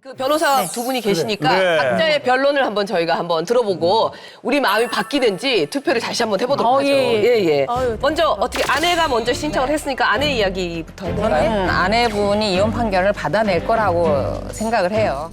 그 변호사 두 분이 계시니까 네. 각자의 변론을 한번 저희가 한번 들어보고 우리 마음이 바뀌든지 투표를 다시 한번 해보도록 하죠. 예. 먼저 어떻게 아내가 먼저 신청을 했으니까 아내 이야기부터 해볼까요? 저는 아내분이 이혼 판결을 받아낼 거라고 생각을 해요.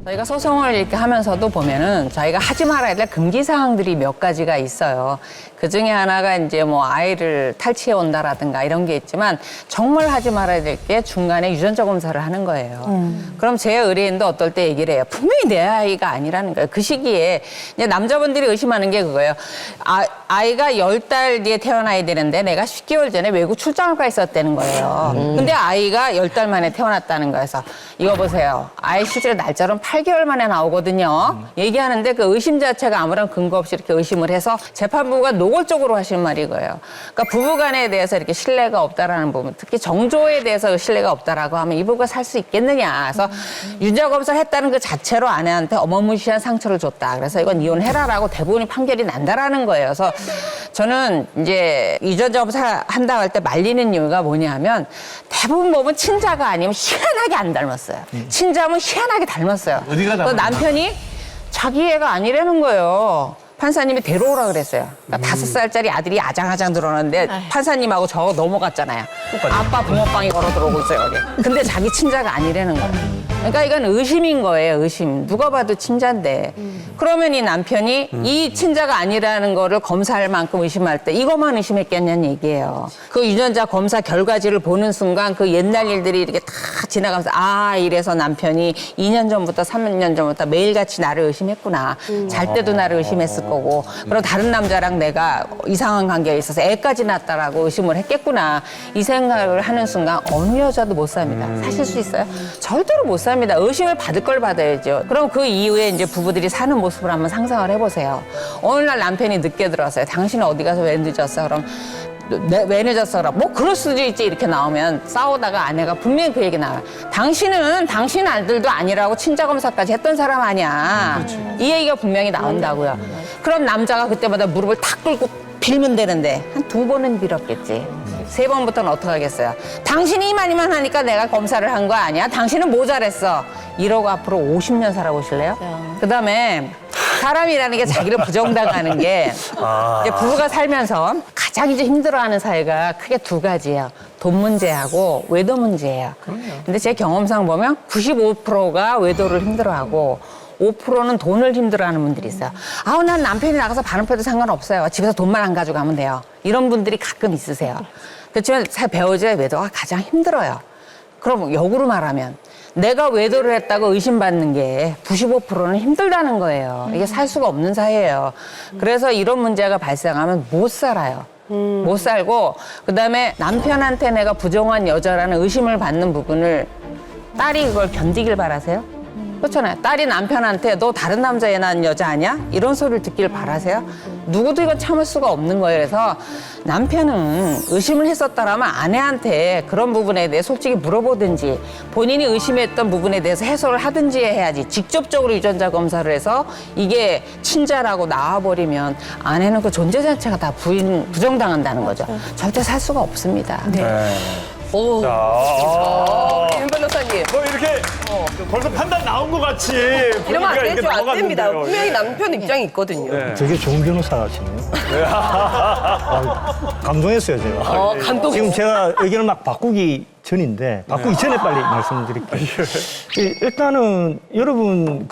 저희가 소송을 이렇게 하면서도 보면은 저희가 하지 말아야 될 금기 사항들이 몇 가지가 있어요. 그 중에 하나가 이제 뭐 아이를 탈취해 온다라든가 이런 게 있지만 정말 하지 말아야 될 게 중간에 유전자 검사를 하는 거예요. 그럼 제 의뢰인도 어떨 때 얘기를 해요. 분명히 내 아이가 아니라는 거예요. 그 시기에 이제 남자분들이 의심하는 게 그거예요. 아이가 10달 뒤에 태어나야 되는데 내가 10개월 전에 외국 출장을 가 있었다는 거예요. 근데 아이가 10달 만에 태어났다는 거여서 이거 보세요. 아이 실제로 날짜는 8개월 만에 나오거든요. 얘기하는데 그 의심 자체가 아무런 근거 없이 이렇게 의심을 해서 재판부가 노골적으로 하신 말이 이거예요. 그러니까 부부간에 대해서 이렇게 신뢰가 없다라는 부분, 특히 정조에 대해서 신뢰가 없다라고 하면 이 부부가 살 수 있겠느냐. 그래서 유전자 검사를 했다는 그 자체로 아내한테 어마무시한 상처를 줬다. 그래서 이건 이혼해라라고 대부분이 판결이 난다라는 거예요. 그래서 저는 이제 유전자 검사 한다고 할 때 말리는 이유가 뭐냐면 대부분 보면 친자가 아니면 희한하게 안 닮았어요. 친자면 희한하게 닮았어요. 어디가 닮았나? 남편이 자기 애가 아니라는 거예요. 판사님이 데려오라 그랬어요. 그러니까 5살짜리 아들이 아장아장 들어오는데 판사님하고 저 넘어갔잖아요. 아빠 붕어빵이 걸어 들어오고 있어요, 여기. 근데 자기 친자가 아니라는 거예요. 그러니까 이건 의심인 거예요, 의심. 누가 봐도 친자인데. 그러면 이 남편이 이 친자가 아니라는 거를 검사할 만큼 의심할 때 이것만 의심했겠냐는 얘기예요. 그 유전자 검사 결과지를 보는 순간 그 옛날 일들이 이렇게 다 지나가면서 아, 이래서 남편이 2년 전부터 3년 전부터 매일같이 나를 의심했구나. 잘 때도 나를 의심했을 거고. 그리고 다른 남자랑 내가 이상한 관계에 있어서 애까지 낳았다라고 의심을 했겠구나. 이 생각을 하는 순간 어느 여자도 못 삽니다. 사실 수 있어요? 절대로 못 삽니다. 의심을 받을 걸 받아야죠. 그럼 그 이후에 이제 부부들이 사는 모습을 한번 상상을 해보세요. 어느 날 남편이 늦게 들어왔어요. 당신은 어디 가서 왜 늦었어? 그럼 왜 늦었어? 그럼 뭐 그럴 수도 있지 이렇게 나오면 싸우다가 아내가 분명히 그 얘기 나와요. 당신은 당신 아들도 아니라고 친자검사까지 했던 사람 아니야. 이 얘기가 분명히 나온다고요. 그럼 남자가 그때마다 무릎을 탁 꿇고 빌면 되는데 한 2번은 빌었겠지. 3번부터는 어떻게 하겠어요? 당신이 이만 하니까 내가 검사를 한 거 아니야? 당신은 모자랬어. 이러고 앞으로 50년 살아보실래요? 그다음에 사람이라는 게 자기를 부정당하는 게 이제 부부가 살면서 가장 이제 힘들어하는 사회가 크게 2가지예요. 돈 문제하고 외도 문제예요. 근데 제 경험상 보면 95%가 외도를 힘들어하고 5%는 돈을 힘들어하는 분들이 있어요. 아우, 난 남편이 나가서 바람펴도 상관없어요. 집에서 돈만 안 가져가면 돼요. 이런 분들이 가끔 있으세요. 그렇지만 배우자의 외도가 가장 힘들어요. 그럼 역으로 말하면 내가 외도를 했다고 의심받는 게 95%는 힘들다는 거예요. 이게 살 수가 없는 사회예요. 그래서 이런 문제가 발생하면 못 살아요. 못 살고 그다음에 남편한테 내가 부정한 여자라는 의심을 받는 부분을 딸이 그걸 견디길 바라세요? 그렇잖아요. 딸이 남편한테 너 다른 남자애 낳은 여자 아니야? 이런 소리를 듣길 바라세요? 누구도 이건 참을 수가 없는 거예요. 그래서 남편은 의심을 했었다라면 아내한테 그런 부분에 대해 솔직히 물어보든지 본인이 의심했던 부분에 대해서 해소를 하든지 해야지 직접적으로 유전자 검사를 해서 이게 친자라고 나와버리면 아내는 그 존재 자체가 다 부정당한다는 거죠. 절대 살 수가 없습니다. 오, 자, 윤 변호사님. 뭐 이렇게 벌써 판단 나온 것 같이 이러면 안 분위기가 이렇게 되죠. 안 됩니다. 넘어갔는데요. 분명히 남편 입장이 있거든요. 네. 되게 좋은 변호사시네요. 감동했어요, 제가. 감동. 지금 제가 의견을 막 바꾸기 전인데, 바꾸기 전에 빨리 말씀드릴게요. 일단은 여러분,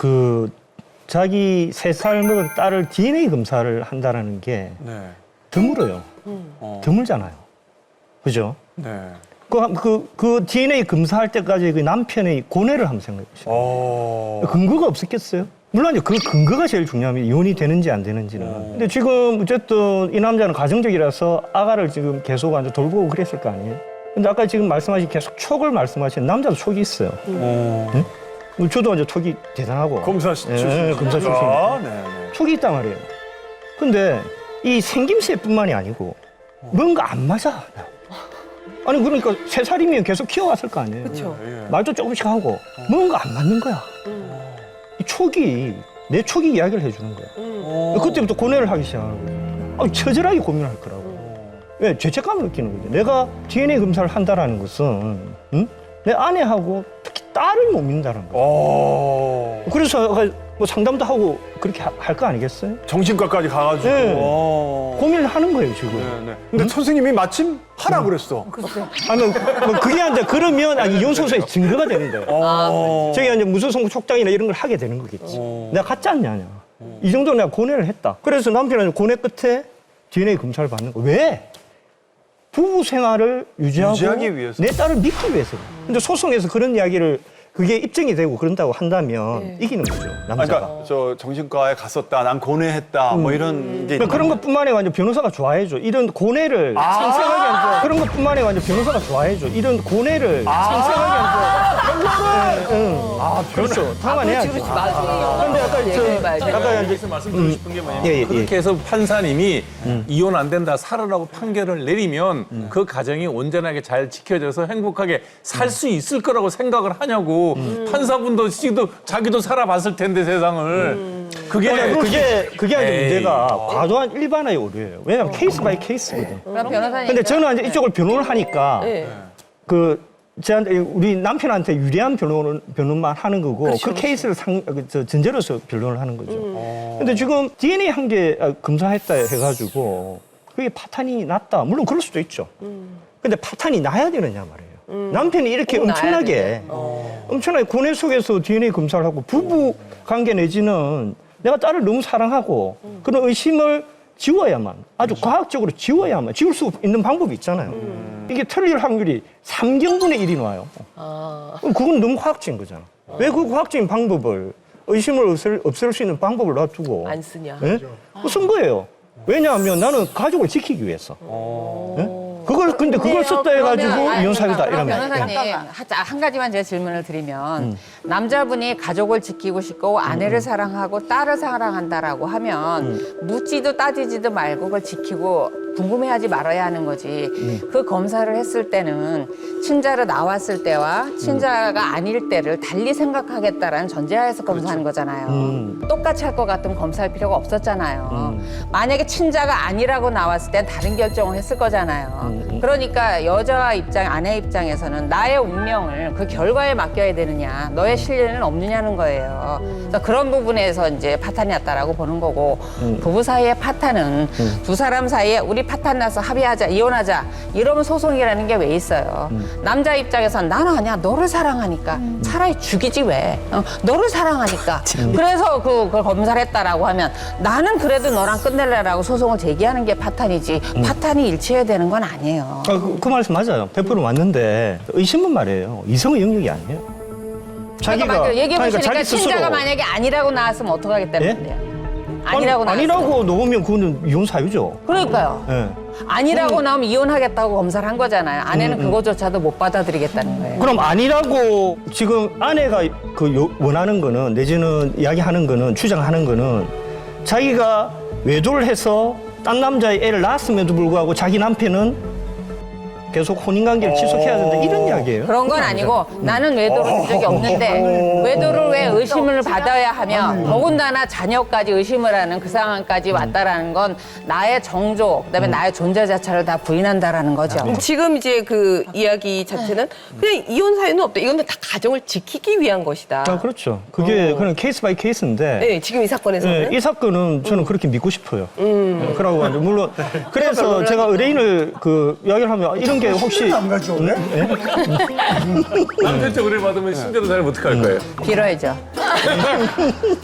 자기 3살 먹은 딸을 DNA 검사를 한다는 게 네. 드물어요. 드물잖아요. 그죠? 네. 그 DNA 검사할 때까지 그 남편의 고뇌를 한번 생각해 보세요. 근거가 없었겠어요? 물론 이제 그 근거가 제일 중요합니다. 이혼이 되는지 안 되는지는. 근데 지금 어쨌든 이 남자는 가정적이라서 아가를 지금 계속 완전 돌보고 그랬을 거 아니에요? 근데 아까 지금 말씀하신 계속 촉을 말씀하신 남자도 촉이 있어요. 응? 저도 완전 촉이 대단하고. 검사 출신. 예, 검사 출신. 네. 촉이 있단 말이에요. 근데 이 생김새뿐만이 아니고 뭔가 안 맞아. 아니 그러니까 3살이면 계속 키워왔을 거 아니에요. 그렇죠. 말도 조금씩 하고 뭔가 안 맞는 거야. 이 촉이 내 촉이 이야기를 해주는 거야. 그때부터 고뇌를 하기 시작하는 거야. 처절하게 고민을 할 거라고. 왜 죄책감을 느끼는 거죠. 내가 DNA 검사를 한다라는 것은 응? 내 아내하고 특히 딸을 못 믿는다는 거예요. 그래서 뭐 상담도 하고 그렇게 할 거 아니겠어요? 정신과까지 가가지고. 네. 어. 고민을 하는 거예요, 지금. 네, 네. 근데 선생님이 마침 하라 그랬어. 아니, 뭐 그게 이제 그러면 이혼 소송의 증거가 되는 거예요. 저희가 이제 무소송고 촉장이나 이런 걸 하게 되는 거겠지. 내가 가짜 않냐. 이 정도 내가 고뇌를 했다. 그래서 남편은 고뇌 끝에 DNA 검사를 받는 거. 왜? 부부 생활을 유지하기 위해서. 내 딸을 믿기 위해서. 근데 소송에서 그런 이야기를 그게 입증이 되고 그런다고 한다면 이기는 거죠, 남자가. 그러니까 저 정신과에 갔었다, 난 고뇌했다, 뭐 이런 게. 그런 것뿐만 아니라 완전 변호사가 좋아해줘. 이런 고뇌를 생생하게 안 줘. 그런 것뿐만 아니라 완전 변호사가 좋아해줘. 이런 고뇌를 생생하게 안 줘. 그렇죠. 당연해야지. 그렇지, 맞아. 그런데 아까 여기서 말씀드리고 싶은 게 뭐냐면 예. 그렇게 해서 판사님이 이혼 안 된다 살아라고 판결을 내리면 그 가정이 온전하게 잘 지켜져서 행복하게 살 수 있을 거라고 생각을 하냐고 판사분도 자기도 살아봤을 텐데 세상을 그게 아니라 에이. 문제가 과도한 일반화의 오류예요. 왜냐하면 케이스 바이 케이스거든. 그럼 변호사님. 근데 저는 이제 이쪽을 변호를 하니까 저한테 우리 남편한테 유리한 변론만 하는 거고 그 케이스를 전제로서 변론을 하는 거죠. 근데 지금 DNA 한 개 검사했다 해가지고 그게 파탄이 났다. 물론 그럴 수도 있죠. 근데 파탄이 나야 되느냐 말이에요. 남편이 이렇게 엄청나게 고뇌 속에서 DNA 검사를 하고 부부 관계 내지는 내가 딸을 너무 사랑하고 그런 의심을 지워야만, 아주 과학적으로 지워야만, 지울 수 있는 방법이 있잖아요. 이게 틀릴 확률이 3경분의 1이 나와요. 그럼 그건 너무 과학적인 거잖아. 왜 그 과학적인 방법을, 의심을 없앨 수 있는 방법을 놔두고 안 쓰냐. 예? 쓴 거예요. 왜냐하면 나는 가족을 지키기 위해서. 예? 근데 그걸 썼다 해가지고 이혼 사유다 그럼 이러면. 변호사님 한 가지만 제가 질문을 드리면 남자분이 가족을 지키고 싶고 아내를 사랑하고 딸을 사랑한다라고 하면 묻지도 따지지도 말고 그걸 지키고 궁금해하지 말아야 하는 거지. 그 검사를 했을 때는 친자로 나왔을 때와 친자가 아닐 때를 달리 생각하겠다라는 전제하에서 검사하는 거잖아요. 똑같이 할 것 같으면 검사할 필요가 없었잖아요. 만약에 친자가 아니라고 나왔을 땐 다른 결정을 했을 거잖아요. 그러니까 여자 입장, 아내 입장에서는 나의 운명을 그 결과에 맡겨야 되느냐, 너의 신뢰는 없느냐는 거예요. 그래서 그런 부분에서 이제 파탄이 났다라고 보는 거고, 부부 사이의 파탄은 두 사람 사이에 우리 파탄 나서 합의하자, 이혼하자 이러면 소송이라는 게 왜 있어요. 남자 입장에서는 나는 아니야, 너를 사랑하니까 차라리 죽이지 왜, 너를 사랑하니까. 그래서 그걸 검사를 했다라고 하면 나는 그래도 너랑 끝낼래라고 소송을 제기하는 게 파탄이지, 파탄이 일치해야 되는 건 아니에요. 그 말씀 맞아요. 100% 맞는데 의심은 말이에요. 이성의 영역이 아니에요. 그러니까 얘기해보시니까 자기 스스로. 친자가 만약에 아니라고 나왔으면 어떡하겠다는 건데요. 아니라고 나왔어요. 아니라고 놓으면 그거는 이혼 사유죠. 그러니까요. 예. 아니라고 나오면 이혼하겠다고 검사를 한 거잖아요. 아내는 그거조차도 못 받아들이겠다는 거예요. 그럼 아니라고 지금 아내가 원하는 거는, 내지는 이야기하는 거는, 주장하는 거는 자기가 외도를 해서 딴 남자의 애를 낳았음에도 불구하고 자기 남편은 계속 혼인관계를 지속해야 된다, 이런 이야기예요. 그런 건 아니고 나는 외도를 한 적이 없는데 외도를 왜 의심을 받아야 하며 더군다나 자녀까지 의심을 하는 그 상황까지 왔다라는 건 나의 정조, 그다음에 나의 존재 자체를 다 부인한다라는 거죠. 지금 이제 그 이야기 자체는 그냥 이혼 사유는 없다. 이건 다 가정을 지키기 위한 것이다. 그렇죠. 그게 그냥 케이스 바이 케이스인데. 네, 지금 이 사건에서는. 네, 이 사건은 저는 그렇게 믿고 싶어요. 그러고 이제 물론 그래서 제가 의뢰인을 이야기를 하면 이런 게 혹시 안 가져오네? 남편적 의뢰 받으면 신변 사님 어떡할 거예요? 빌어야죠.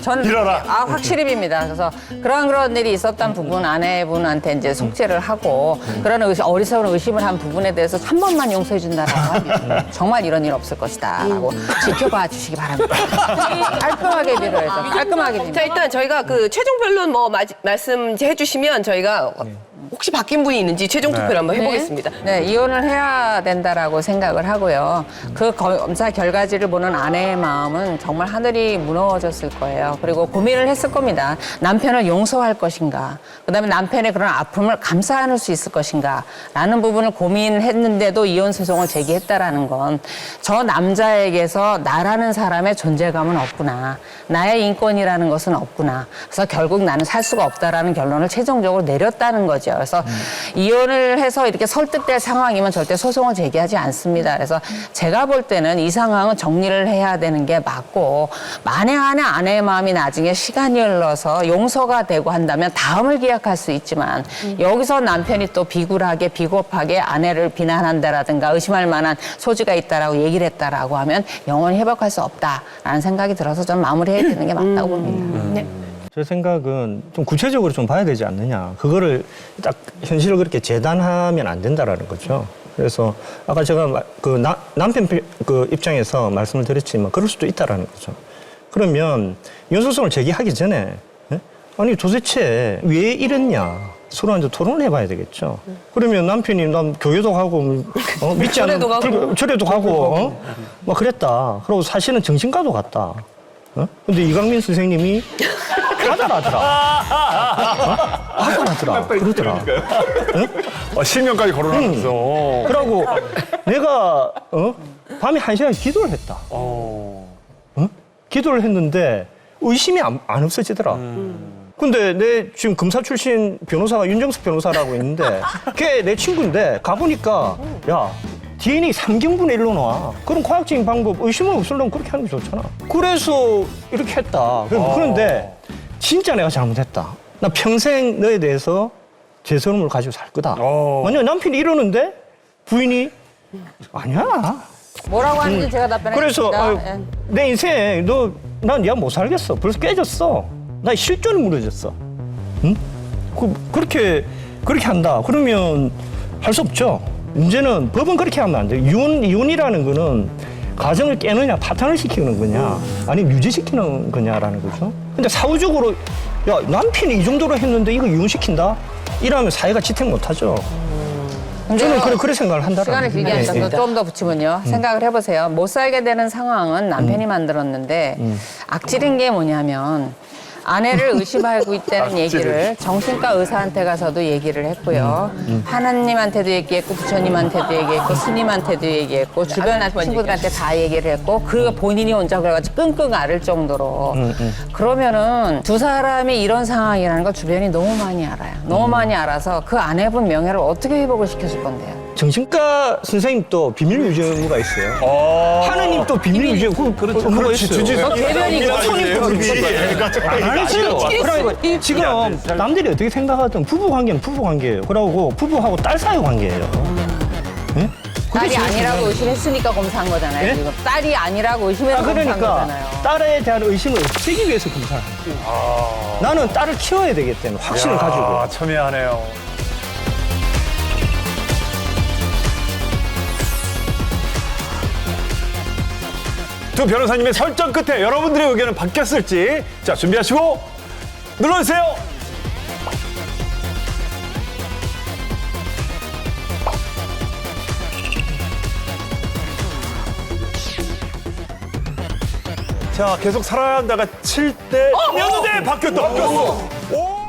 저는 빌어라. 확실히 빕니다. 그래서 그런 일이 있었던 부분 아내분한테 이제 속죄를 하고 그런 어리석은 의심을 한 부분에 대해서 한 번만 용서해 준다라고 하면 정말 이런 일 없을 것이다라고 지켜봐 주시기 바랍니다. 깔끔하게 빌어야죠. 깔끔하게 빕니다. 자, 일단 저희가 그 최종 변론 말씀해 주시면 저희가 혹시 바뀐 분이 있는지 최종 투표를 한번 해보겠습니다. 네, 이혼을 해야 된다라고 생각을 하고요. 그 검사 결과지를 보는 아내의 마음은 정말 하늘이 무너졌을 거예요. 그리고 고민을 했을 겁니다. 남편을 용서할 것인가, 그다음에 남편의 그런 아픔을 감싸 안을 수 있을 것인가 라는 부분을 고민했는데도 이혼 소송을 제기했다라는 건 저 남자에게서 나라는 사람의 존재감은 없구나. 나의 인권이라는 것은 없구나. 그래서 결국 나는 살 수가 없다라는 결론을 최종적으로 내렸다는 거죠. 그래서 이혼을 해서 이렇게 설득될 상황이면 절대 소송을 제기하지 않습니다. 그래서 제가 볼 때는 이 상황은 정리를 해야 되는 게 맞고, 만에 하나 아내의 마음이 나중에 시간이 흘러서 용서가 되고 한다면 다음을 기약할 수 있지만, 여기서 남편이 또 비굴하게 비겁하게 아내를 비난한다라든가 의심할 만한 소지가 있다라고 얘기를 했다라고 하면 영원히 회복할 수 없다라는 생각이 들어서 좀 마무리해야 되는 게 맞다고 봅니다. 네. 제 생각은 좀 구체적으로 좀 봐야 되지 않느냐. 그거를 딱 현실을 그렇게 재단하면 안 된다라는 거죠. 그래서 아까 제가 남편 그 입장에서 말씀을 드렸지만 그럴 수도 있다라는 거죠. 그러면 이혼소송을 제기하기 전에 아니 도대체 왜 이랬냐. 서로 앉아 토론을 해봐야 되겠죠. 그러면 남편이 난 교회도 가고 믿지 않는 절에도 가고 막 그랬다. 그리고 사실은 정신과도 갔다. 근데 이강민 선생님이 하더라. 하더라. 그러더라. 실명까지 거론하면서. 그러고 내가 밤에 1시간 기도를 했다. 기도를 했는데 의심이 안 없어지더라. 근데 내 지금 검사 출신 변호사가 윤정석 변호사라고 있는데 걔 내 친구인데 가보니까 야 DNA 3경분의 1로 나와. 그런 과학적인 방법 의심을 없으려면 그렇게 하는 게 좋잖아. 그래서 이렇게 했다. 그런데 진짜 내가 잘못했다. 나 평생 너에 대해서 죄스러움을 가지고 살 거다. 만약 남편이 이러는데 부인이 아니야. 뭐라고 하는지 제가 답변했습니다. 그래서 내 인생 난 야 못 살겠어. 벌써 깨졌어. 나 실존이 무너졌어. 응? 그렇게 한다. 그러면 할 수 없죠. 문제는 법은 그렇게 하면 안 돼. 이혼이라는 거는 가정을 깨느냐, 파탄을 시키는 거냐, 아니면 유지시키는 거냐라는 거죠. 근데 사후적으로 야 남편이 이 정도로 했는데 이거 이혼시킨다? 이러면 사회가 지탱 못하죠. 저는 그렇게 생각을 한다라는 시간을 길게 거예요. 하셔서 좀 더 붙이면요. 생각을 해보세요. 못 살게 되는 상황은 남편이 만들었는데 악질인 게 뭐냐면 아내를 의심하고 있다는 얘기를 정신과 의사한테 가서도 얘기를 했고요. 하나님한테도 얘기했고 부처님한테도 얘기했고 스님한테도 얘기했고 주변 친구들한테 다 얘기를 했고 그 본인이 혼자 그래가지고 끙끙 앓을 정도로 그러면은 두 사람이 이런 상황이라는 걸 주변이 너무 많이 알아요. 너무 많이 알아서 그 아내분 명예를 어떻게 회복을 시켜줄 건데요? 정신과 선생님 또 비밀 유지 의무가 있어요. 하느님 또 비밀 유지 의무가 있어요. 대변이고 안 하죠. 그리고 지금 남들이 어떻게 생각하든 부부 관계는 부부 관계예요. 그러고 부부하고 딸 사이 관계예요. 네? 딸이 아니라고 의심했으니까 검사한 거잖아요. 예? 지금 딸이 아니라고 의심해서 검사한 그러니까 거잖아요. 딸에 대한 의심을 없애기 위해서 검사를 하는 거예요. 나는 딸을 키워야 되기 때문에 확신을 가지고. 첨예하네요. 두 변호사님의 설정 끝에 여러분들의 의견은 바뀌었을지 자 준비하시고 눌러주세요. 자 계속 살아야 한다가 7대 였는데 바뀌었다. 오!